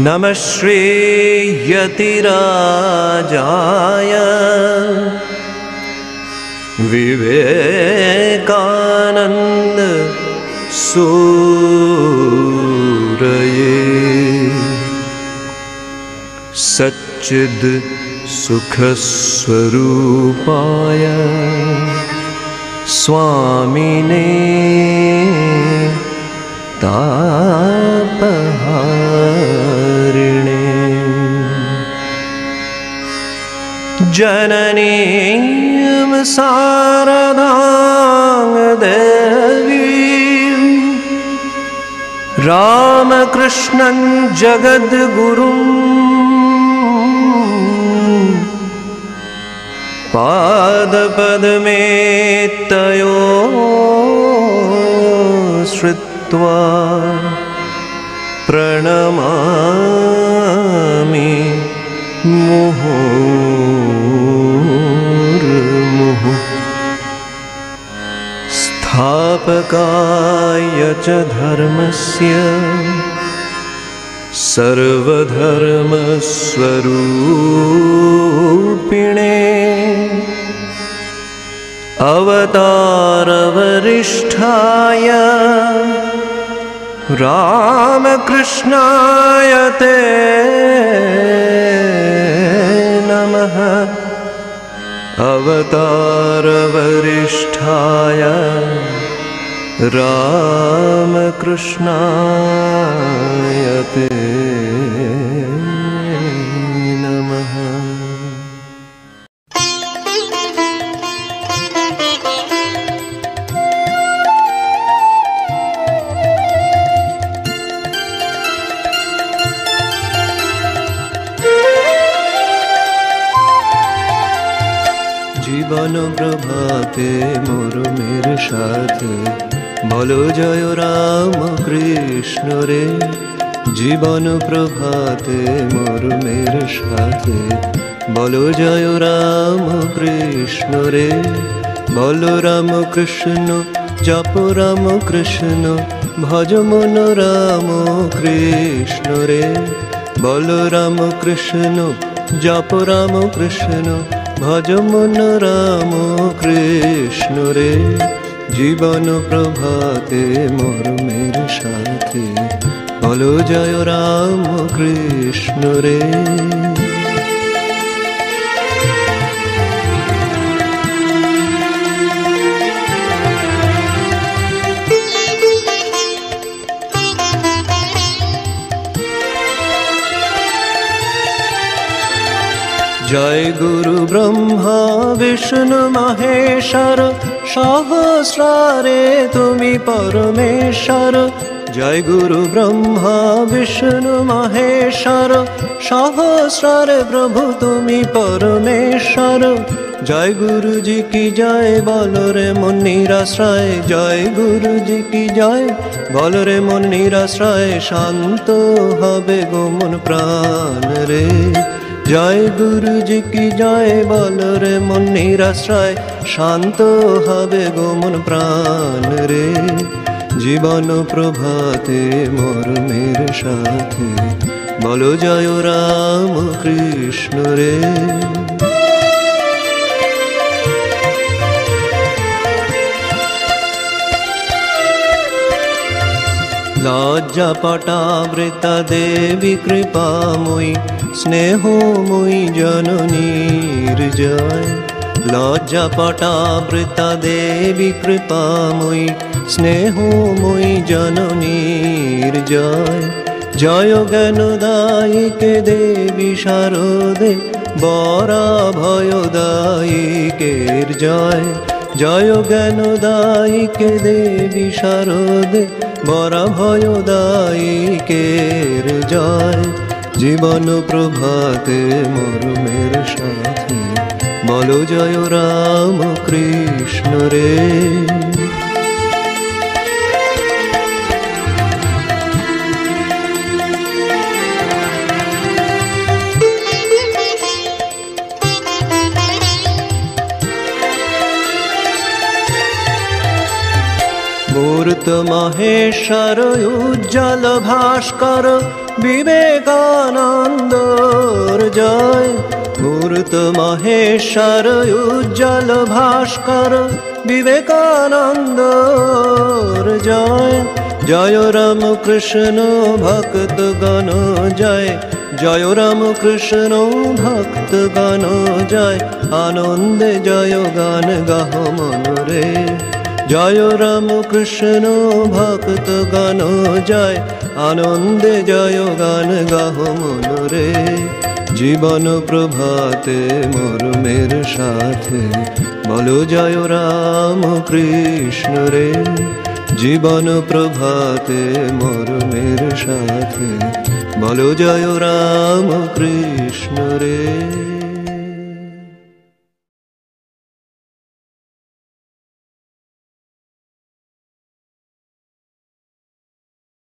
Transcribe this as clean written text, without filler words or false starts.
नमः श्री यतिराजाय विवेकानंद सूरये सच्चिद सुख स्वरूपाय स्वामिने तापहारिणे जननीं शारदां देवीं रामकृष्णं जगद्गुरुं पादपद्मे तयोः प्रणमामि मुहुर्मुहुः स्थापकाय च धर्मस्य सर्वधर्मस्वरूपिणे अवतारवरिष्ठाय रामकृष्णाय ते नमः। अवतारवरिष्ठाय रामकृष्णाय ते नमः। জীবন প্রভাতে মোর মেরে সাথে বলো জয় রাম কৃষ্ণ রে। জীবন প্রভাতে মোর মেরে সাথে বলো জয় রাম কৃষ্ণ রে। বলো রাম কৃষ্ণ জপ রাম কৃষ্ণ ভজ মন রাম কৃষ্ণ রে। বলো রাম কৃষ্ণ জপ রাম কৃষ্ণ ভজ মন রাম কৃষ্ণ রে। জীবন প্রভাতে মোর মেরে সাথে বলো জয় রাম কৃষ্ণ রে। जय गुरु ब्रह्मा विष्णु महेश्वर सहस्रारे तुमी परमेश्वर। जय गुरु ब्रह्मा विष्णु महेश्वर सहस्रारे प्रभु तुमी परमेश्वर। जय गुरु जी की जय बोलो रे मन निराश्रय। जय गुरु जी की जय बोलो रे मन निराश्रय। शांत हबे गो मन प्राण रे। जय गुरु जी की जय बोलो रे मन निराश्रय। शांत हबे गो मन प्राण रे। जीवन प्रभाते मोर मेरे साथे बोलो जय राम कृष्ण रे। लज्जापटावृता देवी कृपामयी स्नेहमयी जननीर्जय। लज्जापटावृता देवी कृपामयी स्नेहमयी जननीर्जय। जय ज्ञानदायिके देवी शारदे बरा भयदायिकेर जय। जय ज्ञानदायिके देवी शारदे बरा भयदायिकेर जय। जीवन प्रभाते मोर मेरे साथे बोलो जय राम कृष्ण रे। मूर्त महेश्वर उज्ज्वल भास्कर বিবেকানন্দর জয়, মূর্ত মহেশ্বর উজ্জ্বল ভাস্কর বিবেকানন্দর জয়। জয় রাম কৃষ্ণ ভক্ত গণ জয়, জয় রাম কৃষ্ণ ভক্ত গণ জয়। আনন্দে জয় গান গাহ মনরে, জয় রাম কৃষ্ণ ভক্ত গণ জয়। আনন্দে জয় গান গাহ মনরে। জীবন প্রভাতে মরমের সাথে বলো জয় রাম কৃষ্ণ রে। জীবন প্রভাতে মরমের সাথে বলো জয় রাম কৃষ্ণ রে।